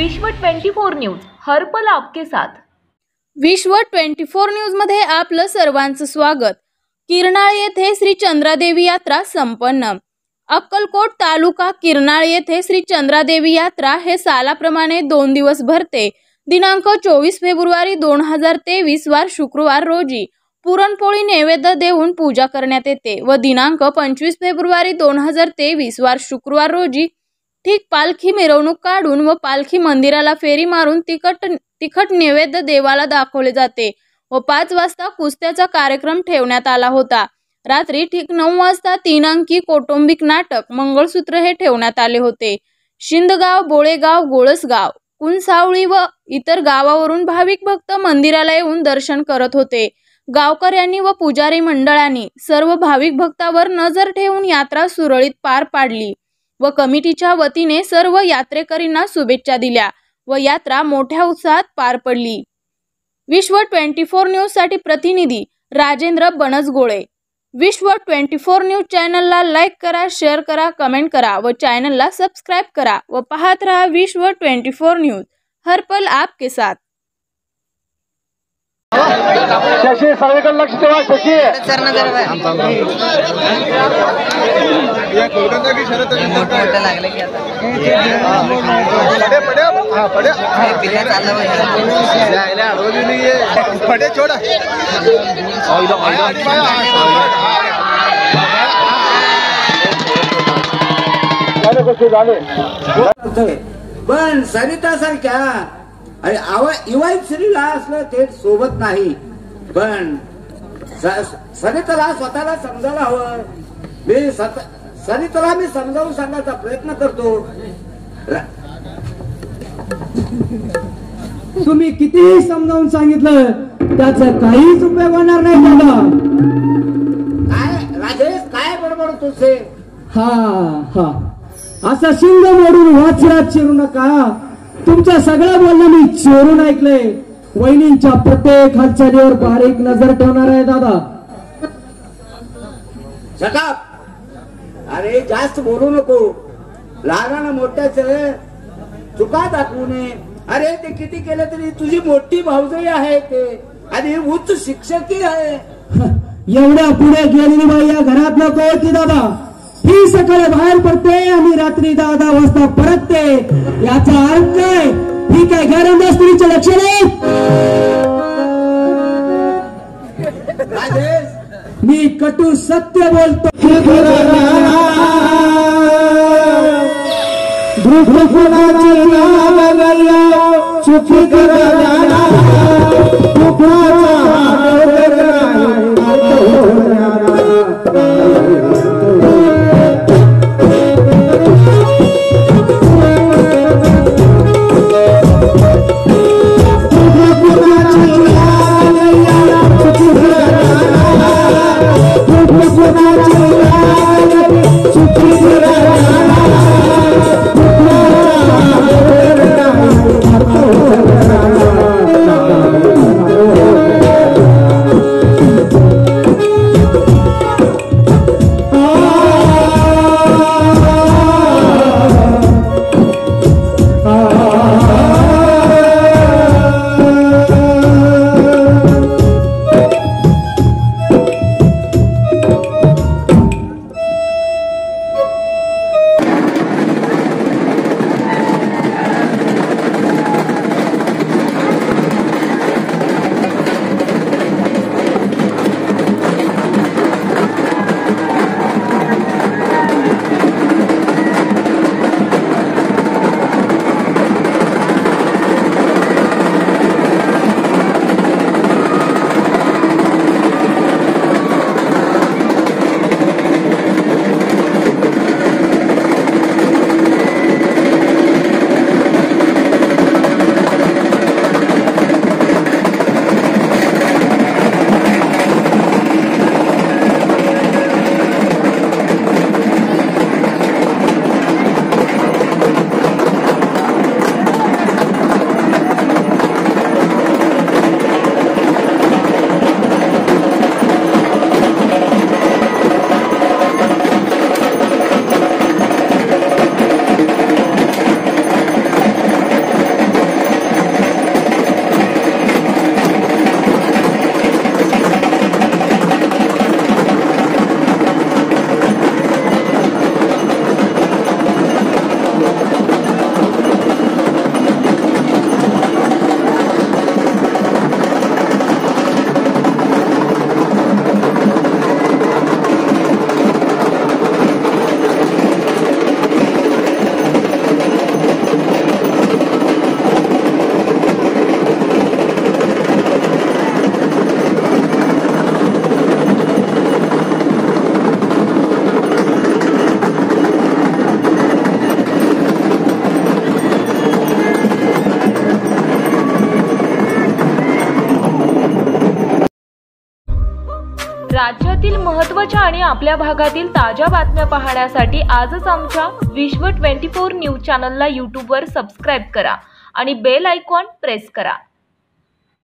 विश्व 24 न्यूज हर पल आपके साथ। विश्व 24 न्यूज मध्ये आपलं सर्वांचं स्वागत। किरनाळ येथे श्री चंद्रादेवी यात्रा संपन्न। अक्कलकोट तालुका किरनाळ येथे श्री चंद्रादेवी यात्रा हे सालाप्रमाणे 2 दिवस भरते। दिनांक 24 फेब्रुवारी 2023 वार शुक्रवार रोजी पुरणपोळी नैवेद्य देऊन पूजा करण्यात येते व दिनांक 25 फेब्रुवारी 2023 वार शुक्रवार रोजी ठीक पालखी मिरवणूक काढून व पालखी मंदिराला फेरी मारून तिखट नैवेद्य देवाला दाखवले जाते व 5 वाजता कुस्त्याचा कार्यक्रम ठेवण्यात आला होता। रात्री ठीक 9 वाजता 3 अंकी कौटुंबिक नाटक मंगळसूत्र हे ठेवण्यात आले होते। शिंदगाव, बोळेगाव, गोळसगाव, कुणसावळी व इतर गावावरून भाविक भक्त मंदिराला येऊन दर्शन करत होते। गावकऱ्यांनी व पुजारी मंडळांनी सर्व भाविक भक्तावर नजर ठेवून यात्रा सुरळीत पार पाडली व कमिटीच्या वतीने सर्व यात्रेकरींना शुभेच्छा दिल्या व यात्रा मोठ्या उत्साहात पार पडली। विश्व 24 न्यूज साठी प्रतिनिधी राजेंद्र बनसगोळे। विश्व 24 न्यूज चॅनलला लाईक करा, शेअर करा, कमेंट करा व चॅनलला सबस्क्राइब करा व पाहत रहा विश्व 24 न्यूज हर पल आपके साथ। शशी सगळीकडे लक्ष ठेवा। शशी या कोलकाता की शरत लागले की आता पडे हां पडे पिल्या चालला यायला रोज नाही आहे पडे छोड़ा झाले कसे झाले पण सरिता सारख्या इवाई श्रीला असलं ते सोबत नाही, पण सरिताला स्वतःला समजायला हवं। मी सरिताला मी समजावून सांगायचा प्रयत्न करतो। तुम्ही कितीही समजावून सांगितलं त्याचा काहीच उपयोग होणार नाही दादा। काय राजेश काय बडबड तुझे? हा असा शिंग मोडून वाचरात शिरू नका। तुमचं सगळं बोलणं मी चोरून ऐकलंय। वहिनींच्या प्रत्येक हालचालीवर बारीक नजर ठेवणार आहे दादा। अरे जास्त बोलू नको, लहानानं मोठ्याच चुका दाखवू नये। अरे ते किती केलं तरी तुझी मोठी भाऊजाई आहे ते आणि उच्च शिक्षकी आहे। एवढ्या पुढे गेलेली बाई या घरात नको होती दादा। ही सकाळी बाहेर पडते आणि रात्री 10 वाजता परतते, याचा अर्थ काय? ही काय घरंदाज स्त्रीचे लक्षण आहे? मी कटू सत्य बोलतो। चुकी राज्यातील महत्त्वाच्या आणि आपल्या भागातील ताज्या बातम्या पाहण्यासाठी आजच आमच्या विश्व 24 न्यूज चॅनलला यूट्यूबवर सबस्क्राईब करा आणि बेल आयकॉन प्रेस करा.